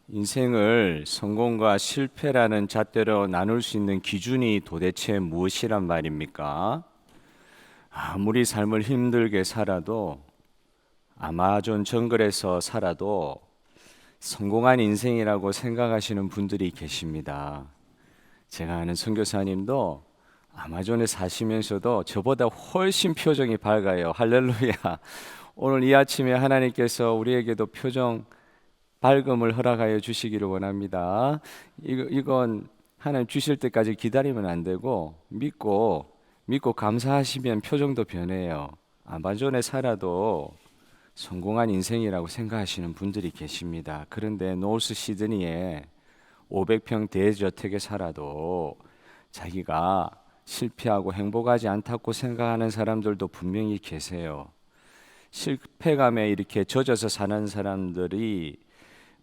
인생을 성공과 실패라는 잣대로 나눌 수 있는 기준이 도대체 무엇이란 말입니까? 아무리 삶을 힘들게 살아도, 아마존 정글에서 살아도 성공한 인생이라고 생각하시는 분들이 계십니다. 제가 아는 선교사님도 아마존에 사시면서도 저보다 훨씬 표정이 밝아요. 할렐루야. 오늘 이 아침에 하나님께서 우리에게도 표정 밝음을 허락하여 주시기를 원합니다. 이건 하나님 주실 때까지 기다리면 안 되고 믿고 감사하시면 표정도 변해요. 아마존에 살아도 성공한 인생이라고 생각하시는 분들이 계십니다. 그런데 노스 시드니에 500평 대저택에 살아도 자기가 실패하고 행복하지 않다고 생각하는 사람들도 분명히 계세요. 실패감에 이렇게 젖어서 사는 사람들이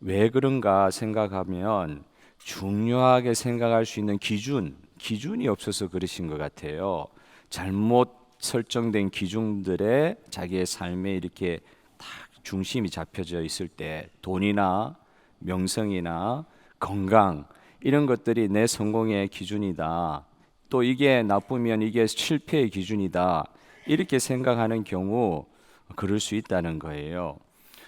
왜 그런가 생각하면 중요하게 생각할 수 있는 기준이 없어서 그러신 것 같아요. 잘못 설정된 기준들에 자기의 삶에 이렇게 딱 중심이 잡혀져 있을 때 돈이나 명성이나 건강 이런 것들이 내 성공의 기준이다. 또 이게 나쁘면 이게 실패의 기준이다. 이렇게 생각하는 경우 그럴 수 있다는 거예요.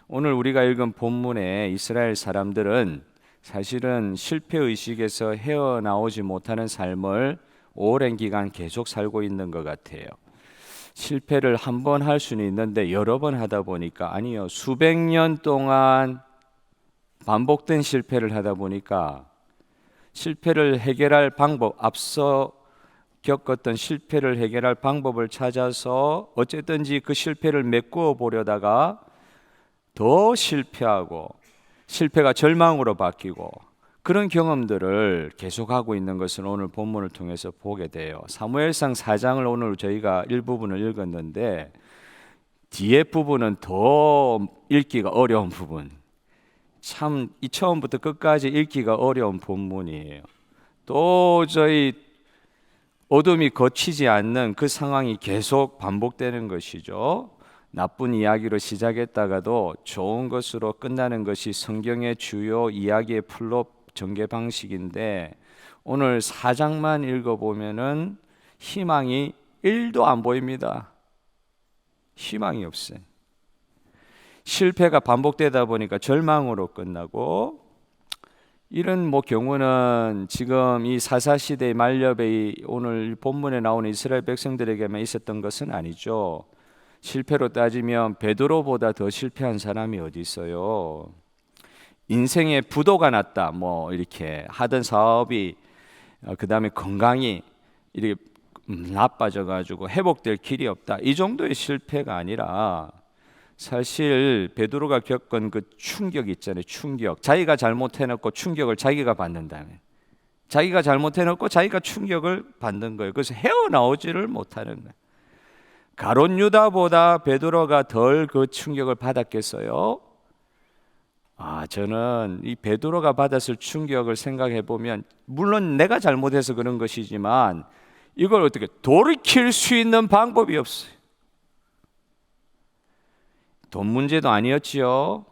오늘 우리가 읽은 본문의 이스라엘 사람들은 사실은 실패의식에서 헤어나오지 못하는 삶을 오랜 기간 계속 살고 있는 것 같아요. 실패를 한 번 할 수는 있는데 여러 번 하다 보니까 아니요, 수백 년 동안 반복된 실패를 하다 보니까 실패를 해결할 방법, 앞서 겪었던 실패를 해결할 방법을 찾아서 어쨌든지 그 실패를 메꾸어 보려다가 더 실패하고 실패가 절망으로 바뀌고 그런 경험들을 계속하고 있는 것을 오늘 본문을 통해서 보게 돼요. 사무엘상 4장을 오늘 저희가 일부분을 읽었는데 뒤에 부분은 더 읽기가 어려운 부분, 참 이 처음부터 끝까지 읽기가 어려운 본문이에요. 도저히 어둠이 거치지 않는 그 상황이 계속 반복되는 것이죠. 나쁜 이야기로 시작했다가도 좋은 것으로 끝나는 것이 성경의 주요 이야기의 플롯 전개 방식인데 오늘 4장만 읽어보면은 희망이 1도 안 보입니다. 희망이 없어요. 실패가 반복되다 보니까 절망으로 끝나고 이런 경우는 지금 이 사사시대의 만렵에 오늘 본문에 나오는 이스라엘 백성들에게만 있었던 것은 아니죠. 실패로 따지면 베드로보다 더 실패한 사람이 어디 있어요? 인생에 부도가 났다. 이렇게 하던 사업이 그 다음에 건강이 이렇게 나빠져 가지고 회복될 길이 없다. 이 정도의 실패가 아니라 사실 베드로가 겪은 그 충격 있잖아요. 충격. 자기가 잘못해놓고 충격을 자기가 받는다면, 자기가 잘못해놓고 자기가 충격을 받는 거예요. 그래서 헤어나오지를 못하는 거예요. 가룟 유다보다 베드로가 덜 그 충격을 받았겠어요? 저는 이 베드로가 받았을 충격을 생각해 보면 물론 내가 잘못해서 그런 것이지만 이걸 어떻게 돌이킬 수 있는 방법이 없어요. 돈 문제도 아니었지요.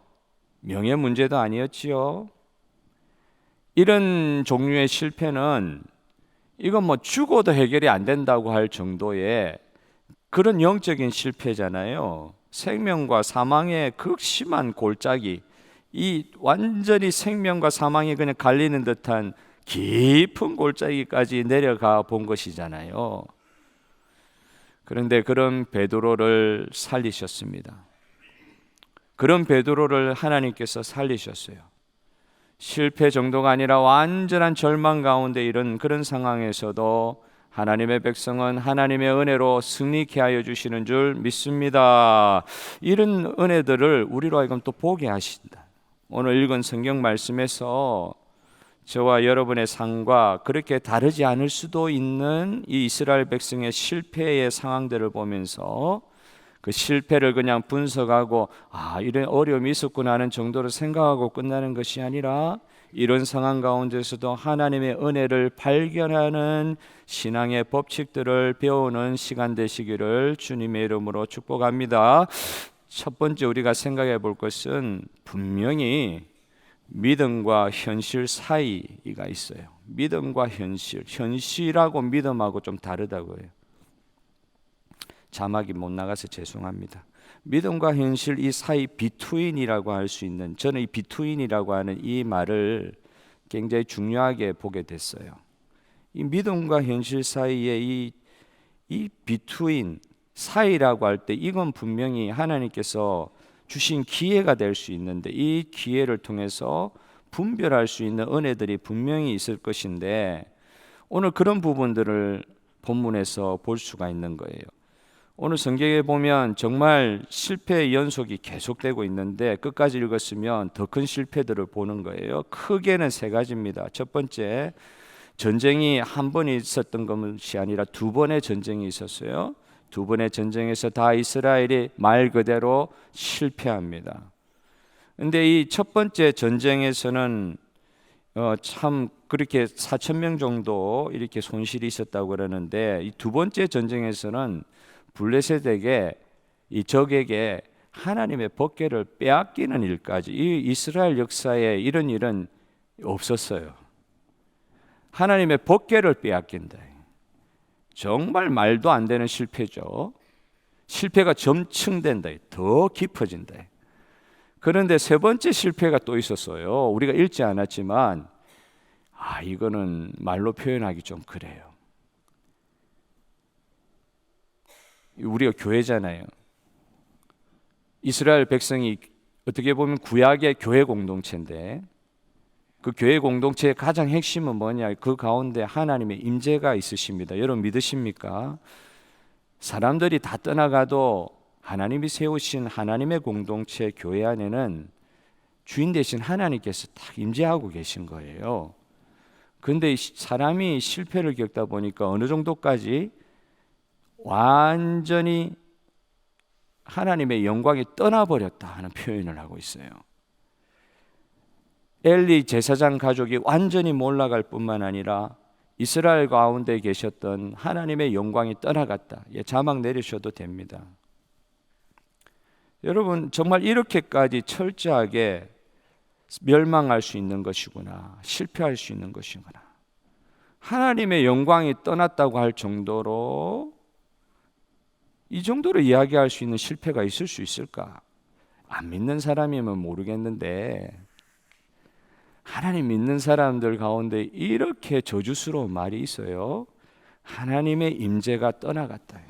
명예 문제도 아니었지요. 이런 종류의 실패는 이건 죽어도 해결이 안 된다고 할 정도의 그런 영적인 실패잖아요. 생명과 사망의 극심한 골짜기, 이 완전히 생명과 사망이 그냥 갈리는 듯한 깊은 골짜기까지 내려가 본 것이잖아요. 그런데 그런 베드로를 살리셨습니다. 그런 베드로를 하나님께서 살리셨어요. 실패 정도가 아니라 완전한 절망 가운데 이런 그런 상황에서도 하나님의 백성은 하나님의 은혜로 승리케 하여 주시는 줄 믿습니다. 이런 은혜들을 우리로 하여금 또 보게 하신다. 오늘 읽은 성경 말씀에서 저와 여러분의 삶과 그렇게 다르지 않을 수도 있는 이 이스라엘 백성의 실패의 상황들을 보면서 그 실패를 그냥 분석하고 이런 어려움이 있었구나 하는 정도로 생각하고 끝나는 것이 아니라 이런 상황 가운데서도 하나님의 은혜를 발견하는 신앙의 법칙들을 배우는 시간 되시기를 주님의 이름으로 축복합니다. 첫 번째 우리가 생각해 볼 것은 분명히 믿음과 현실 사이가 있어요. 믿음과 현실, 현실하고 믿음하고 좀 다르다고 해요. 자막이 못 나가서 죄송합니다. 믿음과 현실 이 사이 비투인이라고 할 수 있는, 저는 이 비투인이라고 하는 이 말을 굉장히 중요하게 보게 됐어요. 이 믿음과 현실 사이에 이 비투인 사이라고 할 때 이건 분명히 하나님께서 주신 기회가 될 수 있는데, 이 기회를 통해서 분별할 수 있는 은혜들이 분명히 있을 것인데, 오늘 그런 부분들을 본문에서 볼 수가 있는 거예요. 오늘 성경에 보면 정말 실패의 연속이 계속되고 있는데, 끝까지 읽었으면 더 큰 실패들을 보는 거예요. 크게는 세 가지입니다. 첫 번째, 전쟁이 한 번 있었던 것이 아니라 두 번의 전쟁이 있었어요. 두 번의 전쟁에서 다 이스라엘이 말 그대로 실패합니다. 근데 이 첫 번째 전쟁에서는 참 그렇게 4,000명 정도 이렇게 손실이 있었다고 그러는데, 이 두 번째 전쟁에서는 블레셋에게, 이 적에게 하나님의 법궤를 빼앗기는 일까지, 이 이스라엘 역사에 이런 일은 없었어요. 하나님의 법궤를 빼앗긴다. 정말 말도 안 되는 실패죠. 실패가 점층된다. 더 깊어진다. 그런데 세 번째 실패가 또 있었어요. 우리가 읽지 않았지만 이거는 말로 표현하기 좀 그래요. 우리가 교회잖아요. 이스라엘 백성이 어떻게 보면 구약의 교회 공동체인데, 그 교회 공동체의 가장 핵심은 뭐냐? 그 가운데 하나님의 임재가 있으십니다. 여러분 믿으십니까? 사람들이 다 떠나가도 하나님이 세우신 하나님의 공동체 교회 안에는 주인 되신 하나님께서 딱 임재하고 계신 거예요. 그런데 사람이 실패를 겪다 보니까 어느 정도까지 완전히 하나님의 영광이 떠나버렸다 하는 표현을 하고 있어요. 엘리 제사장 가족이 완전히 몰락할 뿐만 아니라 이스라엘 가운데 계셨던 하나님의 영광이 떠나갔다. 자막 내리셔도 됩니다. 여러분 정말 이렇게까지 철저하게 멸망할 수 있는 것이구나, 실패할 수 있는 것이구나, 하나님의 영광이 떠났다고 할 정도로, 이 정도로 이야기할 수 있는 실패가 있을 수 있을까? 안 믿는 사람이면 모르겠는데, 하나님 믿는 사람들 가운데 이렇게 저주스러운 말이 있어요. 하나님의 임재가 떠나갔다.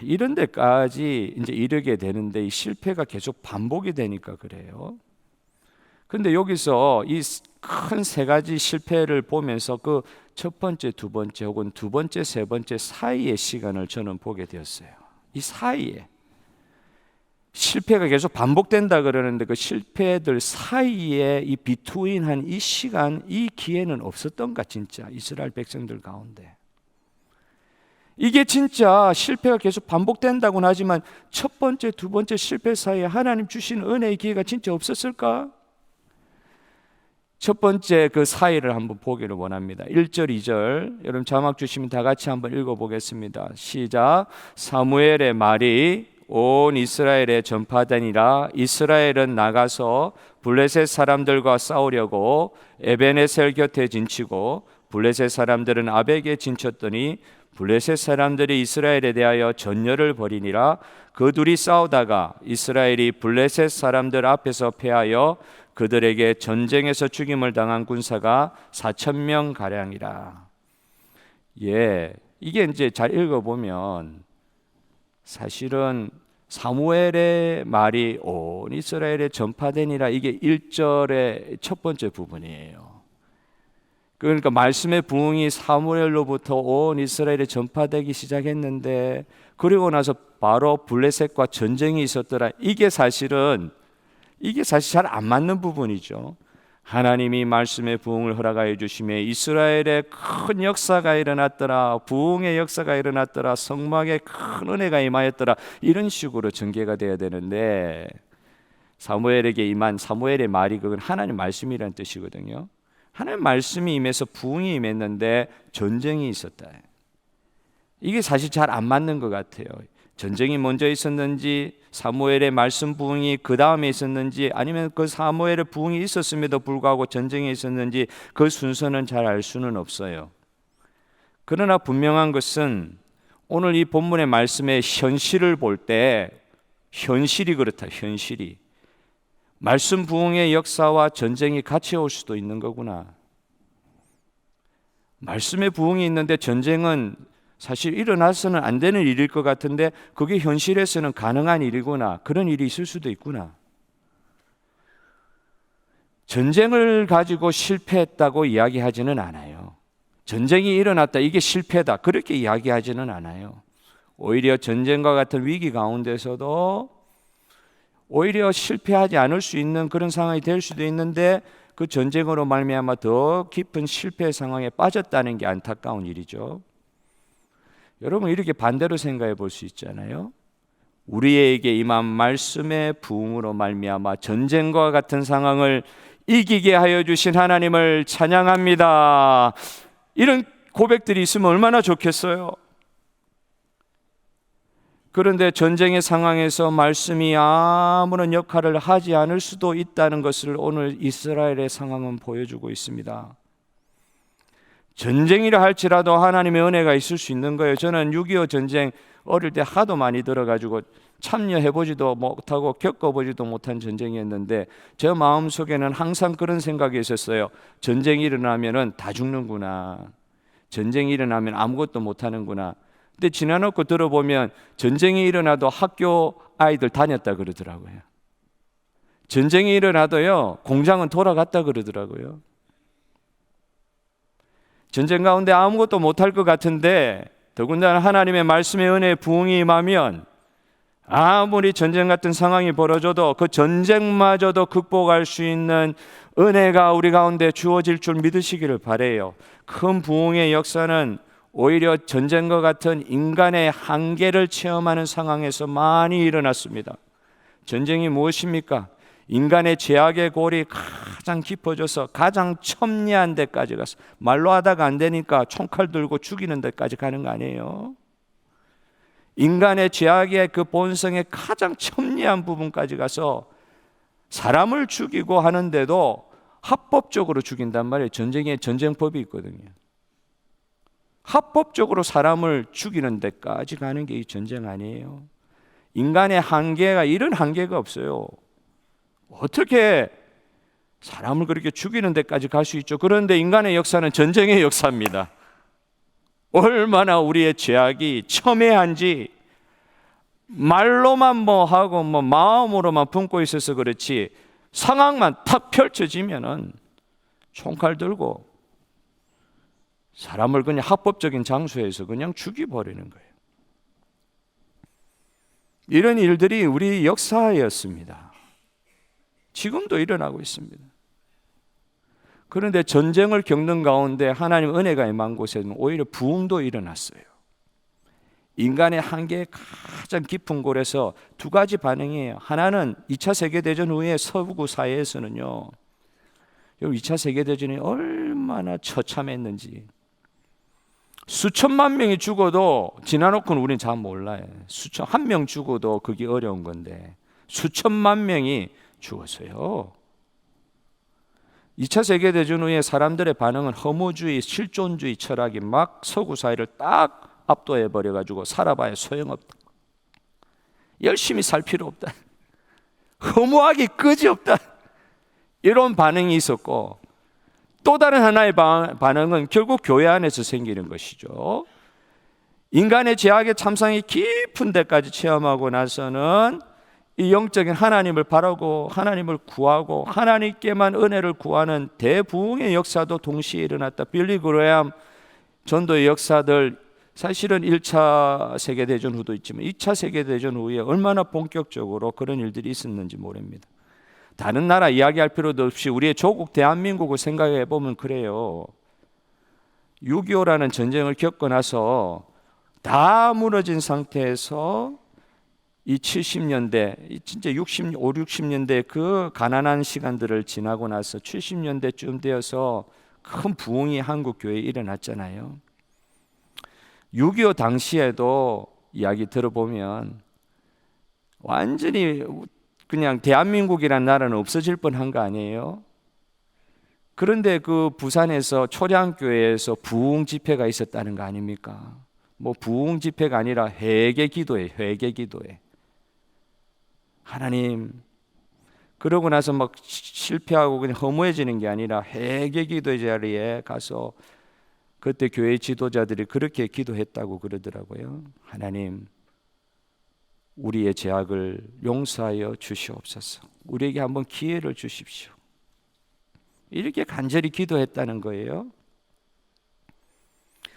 이런 데까지 이제 이르게 되는데, 이 실패가 계속 반복이 되니까 그래요. 근데 여기서 이 큰 세 가지 실패를 보면서 그 첫 번째, 두 번째 혹은 두 번째, 세 번째 사이의 시간을 저는 보게 되었어요. 이 사이에 실패가 계속 반복된다 그러는데, 그 실패들 사이에 이 비투인한 이 시간, 이 기회는 없었던가? 진짜 이스라엘 백성들 가운데 이게 진짜 실패가 계속 반복된다고는 하지만 첫 번째, 두 번째 실패 사이에 하나님 주신 은혜의 기회가 진짜 없었을까? 첫 번째 그 사이를 한번 보기를 원합니다. 1절, 2절 여러분 자막 주시면 다 같이 한번 읽어보겠습니다. 시작. 사무엘의 말이 온 이스라엘에 전파되니라. 이스라엘은 나가서 블레셋 사람들과 싸우려고 에베네셀 곁에 진치고, 블레셋 사람들은 아벡에 진쳤더니 블레셋 사람들이 이스라엘에 대하여 전열을 벌이니라. 그 둘이 싸우다가 이스라엘이 블레셋 사람들 앞에서 패하여 그들에게 전쟁에서 죽임을 당한 군사가 4,000명 가량이라. 이게 이제 잘 읽어보면 사실은 사무엘의 말이 온 이스라엘에 전파되니라, 이게 1절의 첫 번째 부분이에요. 그러니까 말씀의 부흥이 사무엘로부터 온 이스라엘에 전파되기 시작했는데, 그리고 나서 바로 블레셋과 전쟁이 있었더라. 이게 사실 잘 안 맞는 부분이죠. 하나님이 말씀의 부흥을 허락하여 주심에 이스라엘에 큰 역사가 일어났더라, 부흥의 역사가 일어났더라, 성막에 큰 은혜가 임하였더라, 이런 식으로 전개가 돼야 되는데, 사무엘에게 임한 사무엘의 말이 그건 하나님 말씀이라는 뜻이거든요. 하나님 말씀이 임해서 부흥이 임했는데 전쟁이 있었다. 이게 사실 잘 안 맞는 것 같아요. 전쟁이 먼저 있었는지 사무엘의 말씀 부흥이 그 다음에 있었는지 아니면 그 사무엘의 부흥이 있었음에도 불구하고 전쟁이 있었는지 그 순서는 잘 알 수는 없어요. 그러나 분명한 것은 오늘 이 본문의 말씀의 현실을 볼 때 현실이 그렇다. 현실이 말씀 부흥의 역사와 전쟁이 같이 올 수도 있는 거구나. 말씀의 부흥이 있는데 전쟁은 사실 일어나서는 안 되는 일일 것 같은데 그게 현실에서는 가능한 일이구나. 그런 일이 있을 수도 있구나. 전쟁을 가지고 실패했다고 이야기하지는 않아요. 전쟁이 일어났다, 이게 실패다, 그렇게 이야기하지는 않아요. 오히려 전쟁과 같은 위기 가운데서도 오히려 실패하지 않을 수 있는 그런 상황이 될 수도 있는데 그 전쟁으로 말미암아 더 깊은 실패 상황에 빠졌다는 게 안타까운 일이죠. 여러분, 이렇게 반대로 생각해 볼 수 있잖아요. 우리에게 임한 말씀의 부흥으로 말미암아 전쟁과 같은 상황을 이기게 하여 주신 하나님을 찬양합니다. 이런 고백들이 있으면 얼마나 좋겠어요. 그런데 전쟁의 상황에서 말씀이 아무런 역할을 하지 않을 수도 있다는 것을 오늘 이스라엘의 상황은 보여주고 있습니다. 전쟁이라 할지라도 하나님의 은혜가 있을 수 있는 거예요. 저는 6.25 전쟁 어릴 때 하도 많이 들어가지고 참여해보지도 못하고 겪어보지도 못한 전쟁이었는데 제 마음속에는 항상 그런 생각이 있었어요. 전쟁이 일어나면 다 죽는구나. 전쟁이 일어나면 아무것도 못하는구나. 근데 지나놓고 들어보면 전쟁이 일어나도 학교 아이들 다녔다 그러더라고요. 전쟁이 일어나도요, 공장은 돌아갔다 그러더라고요. 전쟁 가운데 아무것도 못할 것 같은데 더군다나 하나님의 말씀의 은혜의 부흥이 임하면 아무리 전쟁 같은 상황이 벌어져도 그 전쟁마저도 극복할 수 있는 은혜가 우리 가운데 주어질 줄 믿으시기를 바라요. 큰 부흥의 역사는 오히려 전쟁과 같은 인간의 한계를 체험하는 상황에서 많이 일어났습니다. 전쟁이 무엇입니까? 인간의 죄악의 골이 가장 깊어져서 가장 첨예한 데까지 가서 말로 하다가 안 되니까 총칼 들고 죽이는 데까지 가는 거 아니에요? 인간의 죄악의 그 본성의 가장 첨예한 부분까지 가서 사람을 죽이고 하는데도 합법적으로 죽인단 말이에요. 전쟁에 전쟁법이 있거든요. 합법적으로 사람을 죽이는 데까지 가는 게 이 전쟁 아니에요? 인간의 한계가 이런 한계가 없어요. 어떻게 사람을 그렇게 죽이는 데까지 갈 수 있죠? 그런데 인간의 역사는 전쟁의 역사입니다. 얼마나 우리의 죄악이 첨예한지 말로만 하고 마음으로만 품고 있어서 그렇지 상황만 탁 펼쳐지면은 총칼 들고 사람을 그냥 합법적인 장소에서 그냥 죽여버리는 거예요. 이런 일들이 우리 역사였습니다. 지금도 일어나고 있습니다. 그런데 전쟁을 겪는 가운데 하나님 은혜가 임한 곳에는 오히려 부흥도 일어났어요. 인간의 한계의 가장 깊은 곳에서 두 가지 반응이에요. 하나는 2차 세계대전 후에 서구 사회에서는요, 2차 세계대전이 얼마나 처참했는지 수천만 명이 죽어도 지나놓고는 우리는 잘 몰라요. 한 명 죽어도 그게 어려운 건데 수천만 명이 죽었어요. 2차 세계대전 후에 사람들의 반응은 허무주의, 실존주의 철학이 막 서구 사회를 딱 압도해버려가지고 살아봐야 소용없다. 열심히 살 필요 없다. 허무하기 끄지없다. 이런 반응이 있었고 또 다른 하나의 반응은 결국 교회 안에서 생기는 것이죠. 인간의 죄악의 참상이 깊은 데까지 체험하고 나서는 이 영적인 하나님을 바라고 하나님을 구하고 하나님께만 은혜를 구하는 대부흥의 역사도 동시에 일어났다. 빌리 그레엄 전도의 역사들 사실은 1차 세계대전 후도 있지만 2차 세계대전 후에 얼마나 본격적으로 그런 일들이 있었는지 모릅니다. 다른 나라 이야기할 필요도 없이 우리의 조국 대한민국을 생각해 보면 그래요. 6.25라는 전쟁을 겪고 나서 다 무너진 상태에서 이 70년대, 진짜 60년대 그 가난한 시간들을 지나고 나서 70년대쯤 되어서 큰 부흥이 한국 교회에 일어났잖아요. 6.25 당시에도 이야기 들어보면 완전히 그냥 대한민국이라는 나라는 없어질 뻔한 거 아니에요? 그런데 그 부산에서 초량교회에서 부흥 집회가 있었다는 거 아닙니까? 뭐 부흥 집회가 아니라 회개 기도에 하나님, 그러고 나서 막 실패하고 그냥 허무해지는 게 아니라 회개 기도의 자리에 가서 그때 교회 지도자들이 그렇게 기도했다고 그러더라고요. 하나님, 우리의 죄악을 용서하여 주시옵소서. 우리에게 한번 기회를 주십시오. 이렇게 간절히 기도했다는 거예요.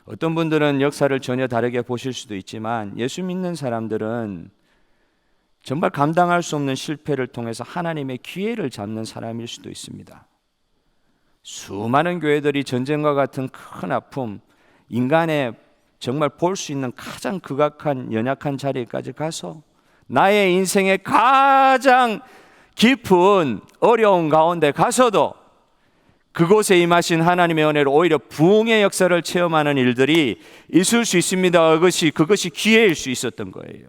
어떤 분들은 역사를 전혀 다르게 보실 수도 있지만 예수 믿는 사람들은 정말 감당할 수 없는 실패를 통해서 하나님의 기회를 잡는 사람일 수도 있습니다. 수많은 교회들이 전쟁과 같은 큰 아픔, 인간의 정말 볼 수 있는 가장 극악한 연약한 자리까지 가서 나의 인생의 가장 깊은 어려운 가운데 가서도 그곳에 임하신 하나님의 은혜로 오히려 부흥의 역사를 체험하는 일들이 있을 수 있습니다. 그것이 기회일 수 있었던 거예요.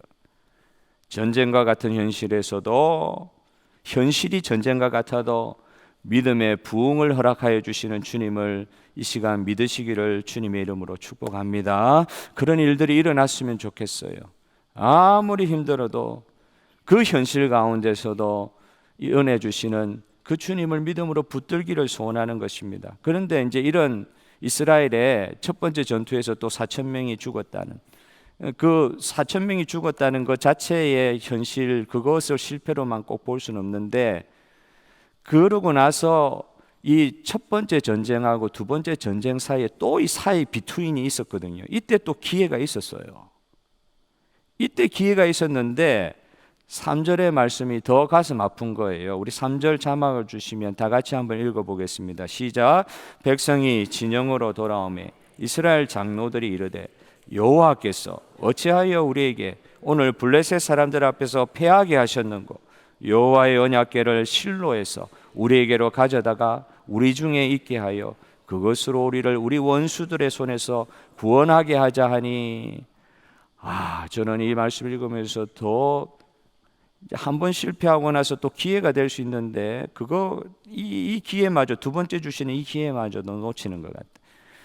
전쟁과 같은 현실에서도, 현실이 전쟁과 같아도 믿음의 부흥을 허락하여 주시는 주님을 이 시간 믿으시기를 주님의 이름으로 축복합니다. 그런 일들이 일어났으면 좋겠어요. 아무리 힘들어도 그 현실 가운데서도 이 은혜 주시는 그 주님을 믿음으로 붙들기를 소원하는 것입니다. 그런데 이제 이런 이스라엘의 첫 번째 전투에서 또 4,000명이 죽었다는, 그 4,000명이 죽었다는 것 자체의 현실, 그것을 실패로만 꼭 볼 수는 없는데, 그러고 나서 이 첫 번째 전쟁하고 두 번째 전쟁 사이에 또 이 사이 비투인이 있었거든요. 이때 또 기회가 있었어요. 이때 기회가 있었는데 3절의 말씀이 더 가슴 아픈 거예요. 우리 3절 자막을 주시면 다 같이 한번 읽어보겠습니다. 시작. 백성이 진영으로 돌아오매 이스라엘 장로들이 이르되 여호와께서 어찌하여 우리에게 오늘 블레셋 사람들 앞에서 패하게 하셨는고 여호와의 언약궤를 실로에서 우리에게로 가져다가 우리 중에 있게 하여 그것으로 우리를 우리 원수들의 손에서 구원하게 하자 하니, 저는 이 말씀을 읽으면서 더 한 번 실패하고 나서 또 기회가 될 수 있는데 이 기회마저, 두 번째 주시는 이 기회마저도 놓치는 것 같아요.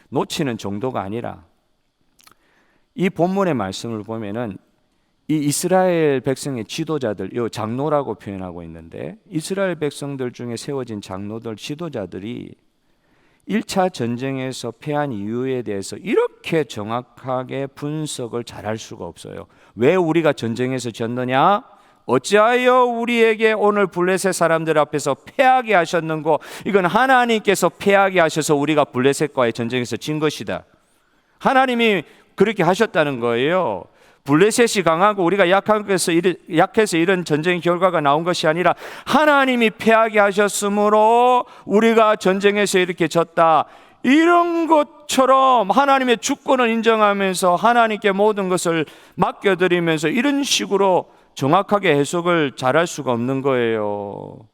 놓치는 정도가 아니라 이 본문의 말씀을 보면은 이 이스라엘 백성의 지도자들, 이 장로라고 표현하고 있는데, 이스라엘 백성들 중에 세워진 장로들, 지도자들이 1차 전쟁에서 패한 이유에 대해서 이렇게 정확하게 분석을 잘할 수가 없어요. 왜 우리가 전쟁에서 졌느냐? 어찌하여 우리에게 오늘 블레셋 사람들 앞에서 패하게 하셨는고, 이건 하나님께서 패하게 하셔서 우리가 블레셋과의 전쟁에서 진 것이다. 하나님이 그렇게 하셨다는 거예요. 블레셋이 강하고 우리가 약해서 이런 전쟁 결과가 나온 것이 아니라 하나님이 패하게 하셨으므로 우리가 전쟁에서 이렇게 졌다. 이런 것처럼 하나님의 주권을 인정하면서 하나님께 모든 것을 맡겨드리면서 이런 식으로 정확하게 해석을 잘할 수가 없는 거예요.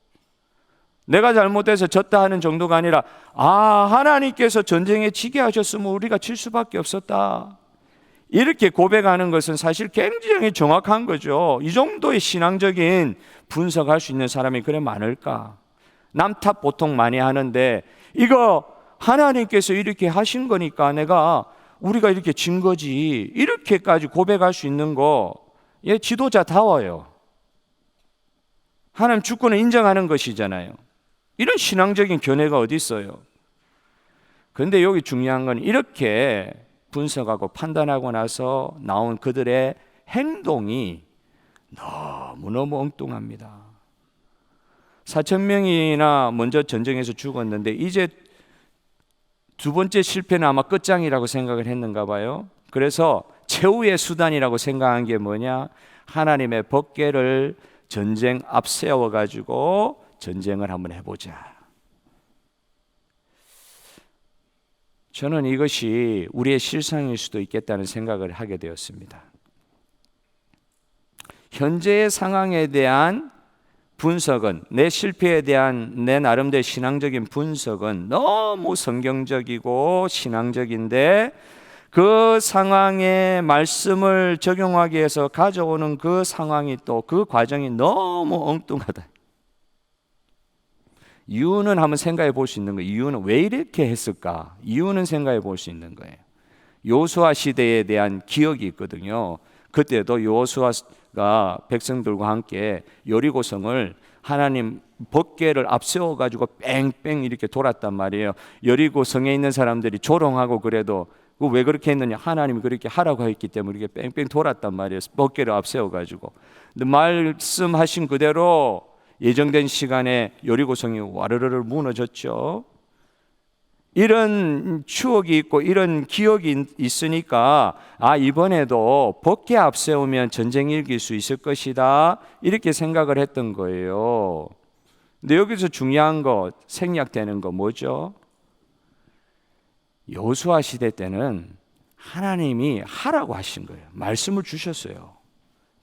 내가 잘못해서 졌다 하는 정도가 아니라 하나님께서 전쟁에 지게 하셨으면 우리가 질 수밖에 없었다. 이렇게 고백하는 것은 사실 굉장히 정확한 거죠. 이 정도의 신앙적인 분석할 수 있는 사람이 그래 많을까? 남탓 보통 많이 하는데 이거 하나님께서 이렇게 하신 거니까 우리가 이렇게 진 거지, 이렇게까지 고백할 수 있는 거 지도자다워요. 하나님 주권을 인정하는 것이잖아요. 이런 신앙적인 견해가 어디 있어요? 그런데 여기 중요한 건 이렇게 분석하고 판단하고 나서 나온 그들의 행동이 너무너무 엉뚱합니다. 4,000명이나 먼저 전쟁에서 죽었는데 이제 두 번째 실패는 아마 끝장이라고 생각을 했는가 봐요. 그래서 최후의 수단이라고 생각한 게 뭐냐? 하나님의 법궤를 전쟁 앞세워 가지고 전쟁을 한번 해보자. 저는 이것이 우리의 실상일 수도 있겠다는 생각을 하게 되었습니다. 현재의 상황에 대한 분석은, 내 실패에 대한 내 나름대로 신앙적인 분석은 너무 성경적이고 신앙적인데, 그 상황에 말씀을 적용하기 위해서 가져오는 그 상황이 또 그 과정이 너무 엉뚱하다. 이유는 한번 생각해 볼 수 있는 거예요. 이유는 왜 이렇게 했을까? 이유는 생각해 볼 수 있는 거예요. 여호수아 시대에 대한 기억이 있거든요. 그때도 여호수아가 백성들과 함께 여리고성을 하나님 법궤를 앞세워 가지고 뺑뺑 이렇게 돌았단 말이에요. 여리고성에 있는 사람들이 조롱하고 그래도 왜 그렇게 했느냐? 하나님이 그렇게 하라고 했기 때문에 이렇게 뺑뺑 돌았단 말이에요. 법궤를 앞세워 가지고. 근데 말씀하신 그대로 예정된 시간에 여리고성이 와르르르 무너졌죠. 이런 추억이 있고 이런 기억이 있으니까 이번에도 법궤 앞세우면 전쟁이 이길 수 있을 것이다 이렇게 생각을 했던 거예요. 근데 여기서 중요한 거 생략되는 거 뭐죠? 여호수아 시대 때는 하나님이 하라고 하신 거예요. 말씀을 주셨어요.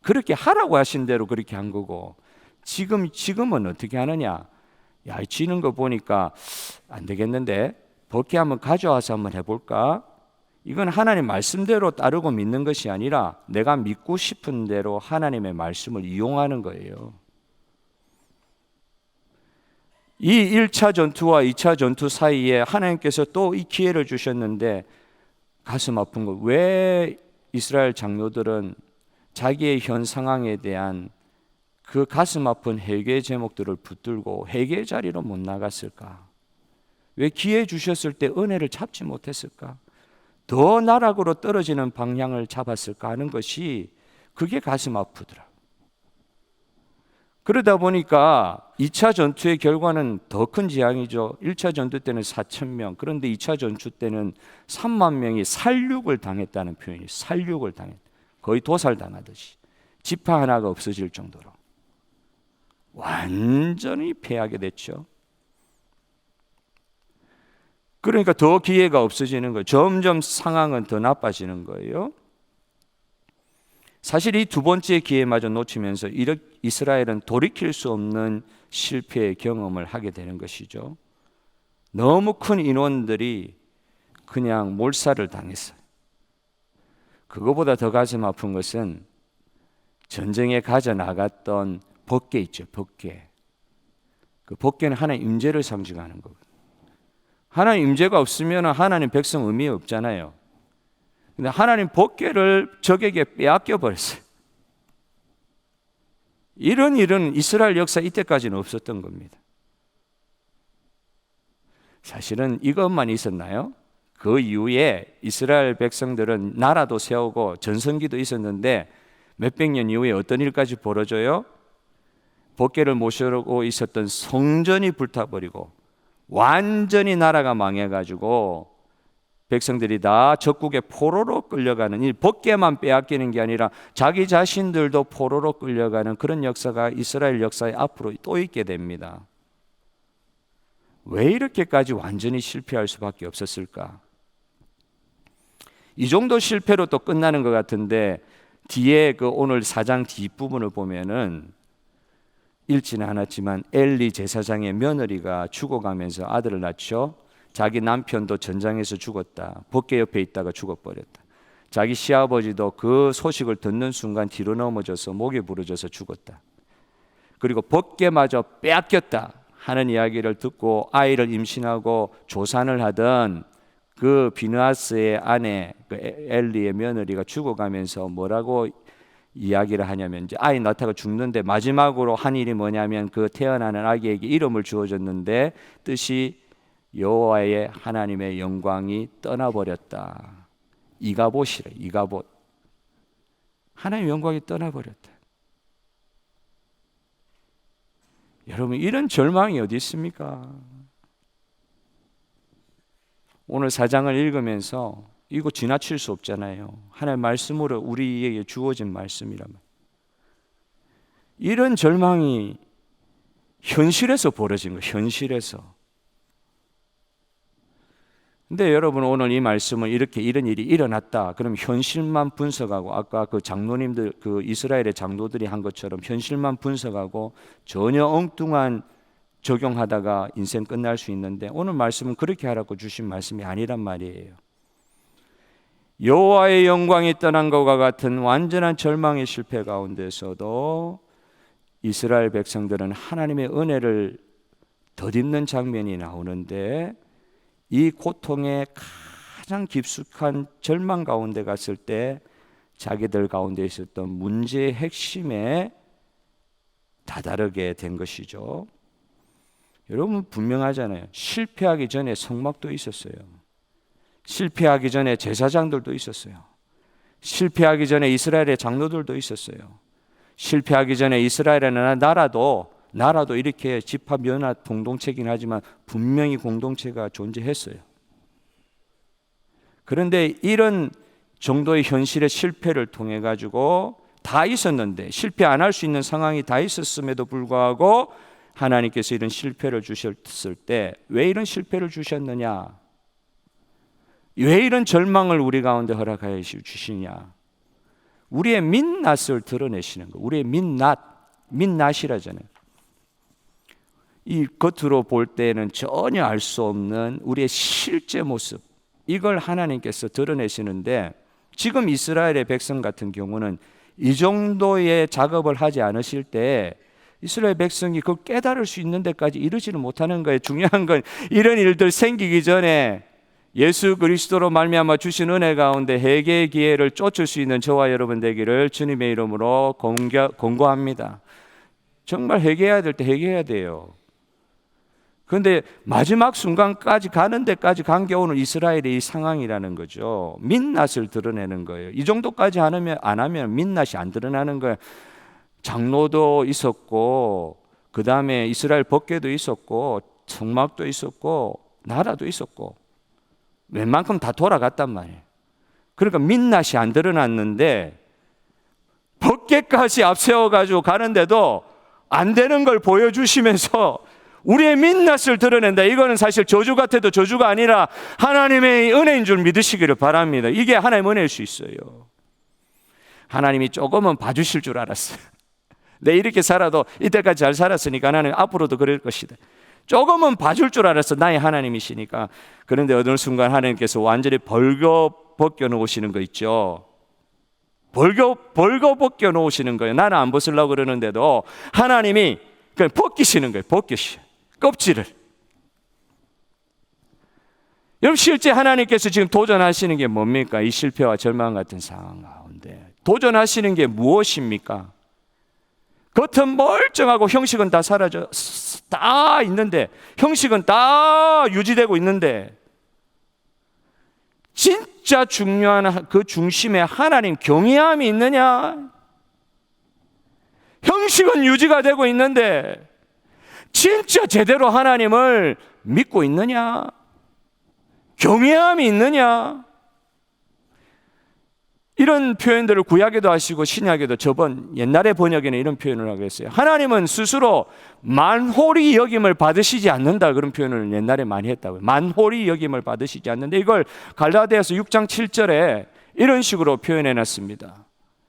그렇게 하라고 하신 대로 그렇게 한 거고, 지금은 어떻게 하느냐? 지는 거 보니까 안 되겠는데 법궤 한번 가져와서 한번 해볼까? 이건 하나님 말씀대로 따르고 믿는 것이 아니라 내가 믿고 싶은 대로 하나님의 말씀을 이용하는 거예요. 이 1차 전투와 2차 전투 사이에 하나님께서 또 이 기회를 주셨는데 가슴 아픈 거, 왜 이스라엘 장로들은 자기의 현 상황에 대한 그 가슴 아픈 회개 제목들을 붙들고 회개 자리로 못 나갔을까? 왜 기회 주셨을 때 은혜를 잡지 못했을까? 더 나락으로 떨어지는 방향을 잡았을까 하는 것이 그게 가슴 아프더라. 그러다 보니까 2차 전투의 결과는 더 큰 재앙이죠. 1차 전투 때는 4,000명, 그런데 2차 전투 때는 3만 명이 살육을 당했다는 표현이, 살육을 당했다. 거의 도살당하듯이 지파 하나가 없어질 정도로 완전히 패하게 됐죠. 그러니까 더 기회가 없어지는 거예요. 점점 상황은 더 나빠지는 거예요. 사실 이 두 번째 기회마저 놓치면서 이스라엘은 돌이킬 수 없는 실패의 경험을 하게 되는 것이죠. 너무 큰 인원들이 그냥 몰살을 당했어요. 그거보다 더 가슴 아픈 것은 전쟁에 가져 나갔던 법궤 있죠, 법궤. 그 법궤는 하나님 임재를 상징하는 거거든요. 하나님 임재가 없으면 하나님 백성 의미 없잖아요. 근데 하나님 법궤를 적에게 빼앗겨 버렸어요. 이런 일은 이스라엘 역사 이때까지는 없었던 겁니다. 사실은 이것만 있었나요? 그 이후에 이스라엘 백성들은 나라도 세우고 전성기도 있었는데 몇백 년 이후에 어떤 일까지 벌어져요? 법궤를 모시고 있었던 성전이 불타버리고 완전히 나라가 망해가지고 백성들이 다 적국의 포로로 끌려가는, 이 법궤만 빼앗기는 게 아니라 자기 자신들도 포로로 끌려가는 그런 역사가 이스라엘 역사에 앞으로 또 있게 됩니다. 왜 이렇게까지 완전히 실패할 수밖에 없었을까? 이 정도 실패로 또 끝나는 것 같은데 뒤에 그 오늘 4장 뒷부분을 보면은 읽지는 않았지만 엘리 제사장의 며느리가 죽어가면서 아들을 낳죠. 자기 남편도 전장에서 죽었다. 법궤 옆에 있다가 죽어버렸다. 자기 시아버지도 그 소식을 듣는 순간 뒤로 넘어져서 목에 부러져서 죽었다. 그리고 법궤마저 빼앗겼다 하는 이야기를 듣고 아이를 임신하고 조산을 하던 그 비느하스의 아내 그 엘리의 며느리가 죽어가면서 뭐라고 이야기를 하냐면, 이제 아이 낳다가 죽는데 마지막으로 한 일이 뭐냐면 그 태어나는 아기에게 이름을 주어줬는데 뜻이 여호와의 하나님의 영광이 떠나버렸다. 이가봇이래. 이가봇. 하나님의 영광이 떠나버렸다. 여러분, 이런 절망이 어디 있습니까? 오늘 4장을 읽으면서 이거 지나칠 수 없잖아요. 하나님의 말씀으로 우리에게 주어진 말씀이라면. 이런 절망이 현실에서 벌어진 거예요. 현실에서. 근데 여러분, 오늘 이 말씀은 이렇게 이런 일이 일어났다 그럼 현실만 분석하고, 아까 그 장로님들, 그 이스라엘의 장로들이 한 것처럼 현실만 분석하고 전혀 엉뚱한 적용하다가 인생 끝날 수 있는데, 오늘 말씀은 그렇게 하라고 주신 말씀이 아니란 말이에요. 여호와의 영광이 떠난 것과 같은 완전한 절망의 실패 가운데서도 이스라엘 백성들은 하나님의 은혜를 덧입는 장면이 나오는데, 이 고통의 가장 깊숙한 절망 가운데 갔을 때 자기들 가운데 있었던 문제의 핵심에 다다르게 된 것이죠. 여러분 분명하잖아요. 실패하기 전에 성막도 있었어요. 실패하기 전에 제사장들도 있었어요. 실패하기 전에 이스라엘의 장로들도 있었어요. 실패하기 전에 이스라엘의 나라도 이렇게 집합 연합 공동체긴 하지만 분명히 공동체가 존재했어요. 그런데 이런 정도의 현실의 실패를 통해 가지고 다 있었는데, 실패 안 할 수 있는 상황이 다 있었음에도 불구하고 하나님께서 이런 실패를 주셨을 때 왜 이런 실패를 주셨느냐? 왜 이런 절망을 우리 가운데 허락하여 주시냐? 우리의 민낯을 드러내시는 거. 우리의 민낯이라잖아요. 이 겉으로 볼 때는 전혀 알 수 없는 우리의 실제 모습, 이걸 하나님께서 드러내시는데, 지금 이스라엘의 백성 같은 경우는 이 정도의 작업을 하지 않으실 때 이스라엘 백성이 그 깨달을 수 있는 데까지 이르지는 못하는 거예요. 중요한 건 이런 일들 생기기 전에 예수 그리스도로 말미암아 주신 은혜 가운데 회개의 기회를 쫓을 수 있는 저와 여러분 되기를 주님의 이름으로 권고합니다. 정말 회개해야 될 때 회개해야 돼요. 그런데 마지막 순간까지 가는 데까지 간 경우는 이스라엘의 이 상황이라는 거죠. 민낯을 드러내는 거예요. 이 정도까지 안 하면 민낯이 안 드러나는 거예요. 장로도 있었고, 그 다음에 이스라엘 법궤도 있었고, 성막도 있었고, 나라도 있었고, 웬만큼 다 돌아갔단 말이에요. 그러니까 민낯이 안 드러났는데 법궤까지 앞세워가지고 가는데도 안 되는 걸 보여주시면서 우리의 민낯을 드러낸다. 이거는 사실 저주 같아도 저주가 아니라 하나님의 은혜인 줄 믿으시기를 바랍니다. 이게 하나님의 은혜일 수 있어요. 하나님이 조금은 봐주실 줄 알았어요. 내 이렇게 살아도 이때까지 잘 살았으니까 하나님 앞으로도 그럴 것이다. 조금은 봐줄 줄 알았어. 나의 하나님이시니까. 그런데 어느 순간 하나님께서 완전히 벌거 벗겨 놓으시는 거 있죠. 벌거 벗겨 놓으시는 거예요. 나는 안 벗으려고 그러는데도 하나님이 그냥 벗기시는 거예요. 벗기시 껍질을. 여러분, 실제 하나님께서 지금 도전하시는 게 뭡니까? 이 실패와 절망 같은 상황 가운데 도전하시는 게 무엇입니까? 겉은 멀쩡하고 형식은 다 사라져 다 있는데, 형식은 다 유지되고 있는데, 진짜 중요한 그 중심에 하나님 경외함이 있느냐? 형식은 유지가 되고 있는데 진짜 제대로 하나님을 믿고 있느냐? 경외함이 있느냐? 이런 표현들을 구약에도 하시고 신약에도, 저번 옛날의 번역에는 이런 표현을 하고 있어요. 하나님은 스스로 만홀히 여김을 받으시지 않는다, 그런 표현을 옛날에 많이 했다고요. 만홀히 여김을 받으시지 않는데, 이걸 갈라디아서 6장 7절에 이런 식으로 표현해 놨습니다.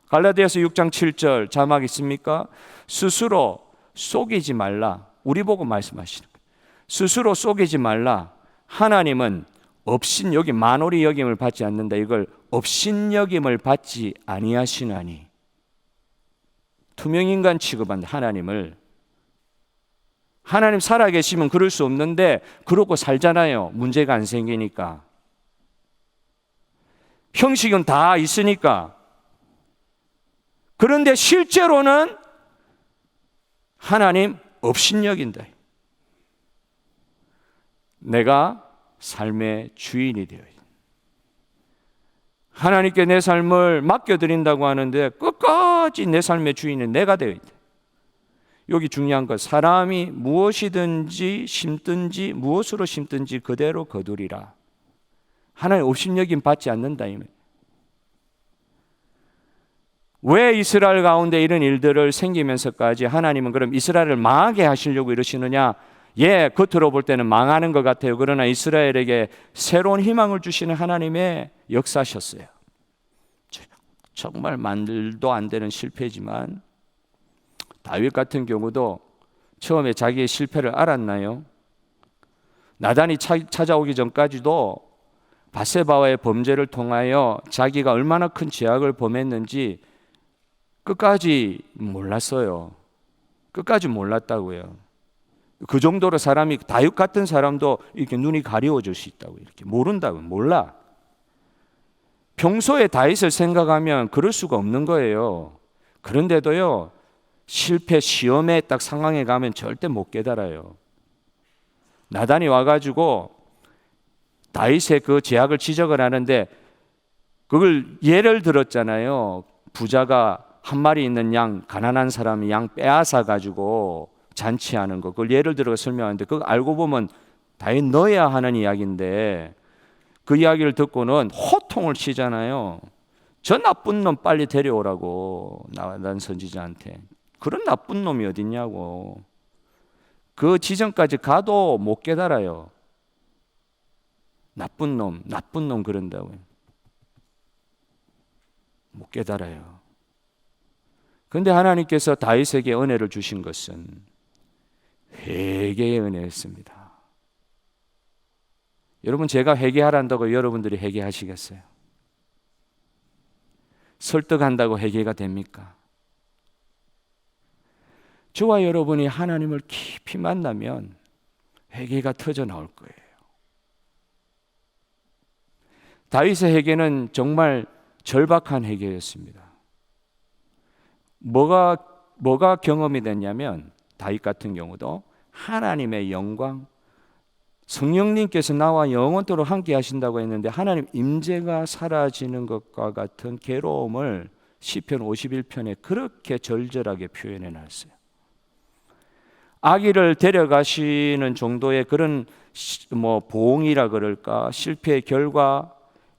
갈라디아서 6장 7절 자막 있습니까? 스스로 속이지 말라. 우리 보고 말씀하시는 거예요. 스스로 속이지 말라. 하나님은 업신여김, 만홀히 여김을 받지 않는다. 이걸 업신여김을 받지 아니하시나니. 투명인간 취급한다. 하나님을. 하나님 살아계시면 그럴 수 없는데 그러고 살잖아요. 문제가 안 생기니까. 형식은 다 있으니까. 그런데 실제로는 하나님 업신여긴다. 내가 삶의 주인이 되어야 돼. 하나님께 내 삶을 맡겨드린다고 하는데 끝까지 내 삶의 주인은 내가 되어야 돼. 여기 중요한 것, 사람이 무엇이든지 심든지 무엇으로 심든지 그대로 거두리라. 하나님 업신여김 받지 않는다. 왜 이스라엘 가운데 이런 일들을 생기면서까지 하나님은 그럼 이스라엘을 망하게 하시려고 이러시느냐? 예, 겉으로 볼 때는 망하는 것 같아요. 그러나 이스라엘에게 새로운 희망을 주시는 하나님의 역사셨어요. 정말 말도 안 되는 실패지만 다윗 같은 경우도 처음에 자기의 실패를 알았나요? 나단이 찾아오기 전까지도 밧세바와의 범죄를 통하여 자기가 얼마나 큰 죄악을 범했는지 끝까지 몰랐어요. 끝까지 몰랐다고요. 그 정도로 사람이, 다윗 같은 사람도 이렇게 눈이 가려워질 수 있다고, 이렇게 모른다고, 몰라. 평소에 다윗을 생각하면 그럴 수가 없는 거예요. 그런데도요, 실패, 시험에 딱 상황에 가면 절대 못 깨달아요. 나단이 와가지고 다윗의 그 죄악을 지적을 하는데, 그걸 예를 들었잖아요. 부자가 한 마리 있는 양, 가난한 사람이 양 빼앗아 가지고 잔치하는 거, 그걸 예를 들어 설명하는데, 그거 알고 보면 다윗 넣어야 하는 이야기인데, 그 이야기를 듣고는 호통을 치잖아요. 저 나쁜 놈 빨리 데려오라고, 나단 선지자한테. 그런 나쁜 놈이 어딨냐고. 그 지점까지 가도 못 깨달아요. 나쁜 놈 그런다고요. 못 깨달아요. 그런데 하나님께서 다윗에게 은혜를 주신 것은 회개의 은혜였습니다. 여러분, 제가 회개하란다고 여러분들이 회개하시겠어요? 설득한다고 회개가 됩니까? 저와 여러분이 하나님을 깊이 만나면 회개가 터져 나올 거예요. 다윗의 회개는 정말 절박한 회개였습니다. 뭐가 경험이 됐냐면, 다윗 같은 경우도 하나님의 영광, 성령님께서 나와 영원토록 함께 하신다고 했는데 하나님 임재가 사라지는 것과 같은 괴로움을 시편 51편에 그렇게 절절하게 표현해 놨어요. 아기를 데려가시는 정도의 그런 보응이라 그럴까, 실패의 결과,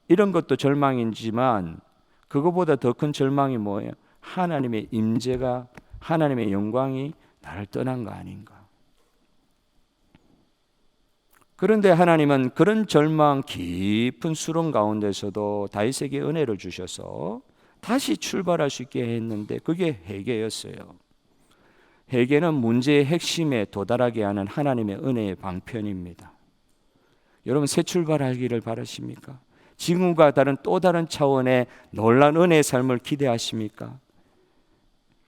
이런 것도 절망이지만 그거보다 더 큰 절망이 뭐예요? 하나님의 임재가, 하나님의 영광이 나를 떠난 거 아닌가. 그런데 하나님은 그런 절망 깊은 수렁 가운데서도 다윗에게 은혜를 주셔서 다시 출발할 수 있게 했는데, 그게 회개였어요. 회개는 문제의 핵심에 도달하게 하는 하나님의 은혜의 방편입니다. 여러분, 새 출발하기를 바라십니까? 지금과 다른 또 다른 차원의 놀라운 은혜의 삶을 기대하십니까?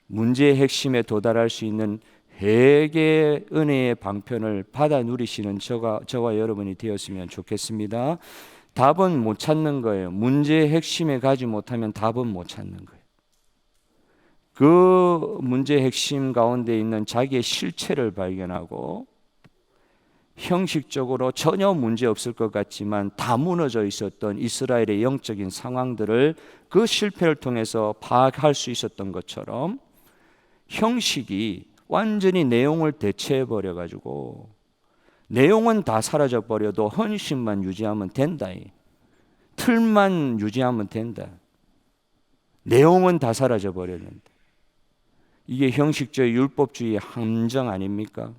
문제의 핵심에 도달할 수 있는 회개의 은혜의 방편을 받아 누리시는 저와 여러분이 되었으면 좋겠습니다. 답은 못 찾는 거예요. 문제의 핵심에 가지 못하면 답은 못 찾는 거예요. 그 문제의 핵심 가운데 있는 자기의 실체를 발견하고, 형식적으로 전혀 문제 없을 것 같지만 다 무너져 있었던 이스라엘의 영적인 상황들을 그 실패를 통해서 파악할 수 있었던 것처럼, 형식이 완전히 내용을 대체해 버려 가지고 내용은 다 사라져 버려도 헌신만 유지하면 된다. 틀만 유지하면 된다. 내용은 다 사라져 버렸는데, 이게 형식주의 율법주의의 함정 아닙니까?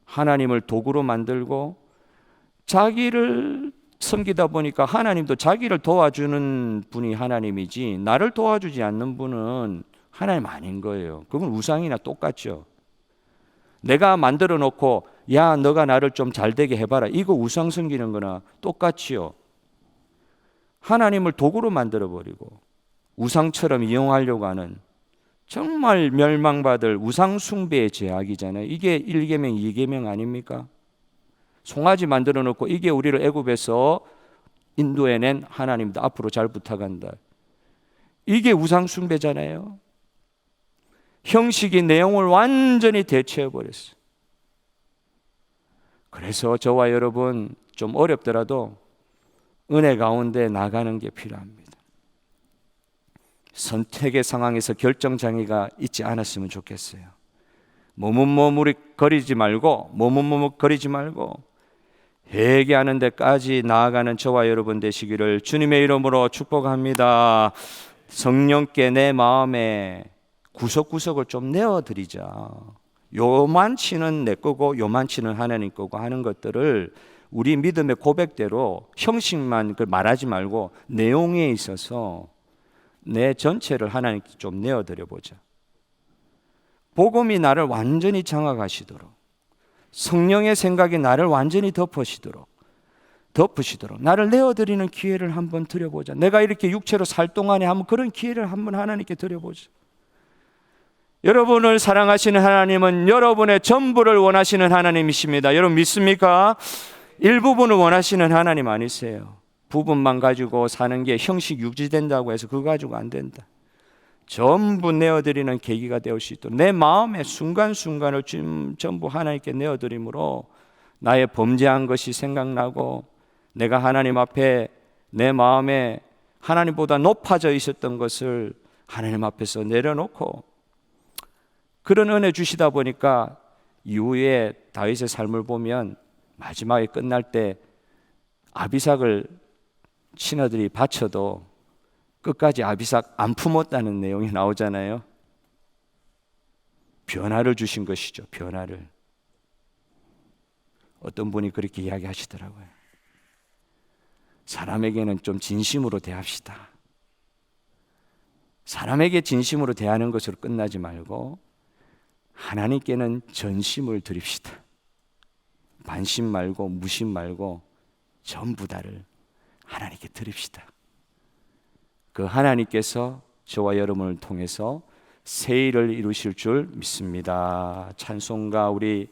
하나님을 도구로 만들고 자기를 섬기다 보니까 하나님도 자기를 도와주는 분이 하나님이지 나를 도와주지 않는 분은 하나님 아닌 거예요. 그건 우상이나 똑같죠. 내가 만들어 놓고 야 너가 나를 좀 잘되게 해봐라, 이거 우상 섬기는 거나 똑같지요. 하나님을 도구로 만들어 버리고 우상처럼 이용하려고 하는 정말 멸망받을 우상 숭배의 죄악이잖아요. 이게 1계명 2계명 아닙니까? 송아지 만들어 놓고 이게 우리를 애굽에서 인도해낸 하나님도 앞으로 잘 부탁한다, 이게 우상 숭배잖아요. 형식이 내용을 완전히 대체해 버렸어요. 그래서 저와 여러분 좀 어렵더라도 은혜 가운데 나가는 게 필요합니다. 선택의 상황에서 결정장애가 있지 않았으면 좋겠어요. 머뭇거리지 말고 회개하는 데까지 나아가는 저와 여러분 되시기를 주님의 이름으로 축복합니다. 성령께 내 마음에 구석구석을 좀 내어드리자. 요만치는 내 거고 요만치는 하나님 거고 하는 것들을 우리 믿음의 고백대로 형식만 말하지 말고 내용에 있어서 내 전체를 하나님께 좀 내어드려 보자. 복음이 나를 완전히 장악하시도록, 성령의 생각이 나를 완전히 덮으시도록, 덮으시도록 나를 내어드리는 기회를 한번 드려보자. 내가 이렇게 육체로 살 동안에 한번 그런 기회를 한번 하나님께 드려보자. 여러분을 사랑하시는 하나님은 여러분의 전부를 원하시는 하나님이십니다. 여러분 믿습니까? 일부분을 원하시는 하나님 아니세요. 부분만 가지고 사는 게 형식 유지된다고 해서 그거 가지고 안 된다. 전부 내어드리는 계기가 되올 수 있도록 내 마음의 순간순간을 전부 하나님께 내어드림으로 나의 범죄한 것이 생각나고 내가 하나님 앞에 내 마음에 하나님보다 높아져 있었던 것을 하나님 앞에서 내려놓고 그런 은혜 주시다 보니까 이후에 다윗의 삶을 보면 마지막에 끝날 때 아비삭을 신하들이 바쳐도 끝까지 아비삭 안 품었다는 내용이 나오잖아요. 변화를 주신 것이죠. 변화를. 어떤 분이 그렇게 이야기하시더라고요. 사람에게는 좀 진심으로 대합시다. 사람에게 진심으로 대하는 것으로 끝나지 말고 하나님께는 전심을 드립시다. 반심 말고 무심 말고 전부 다를 하나님께 드립시다. 그 하나님께서 저와 여러분을 통해서 새 일을 이루실 줄 믿습니다. 찬송가 우리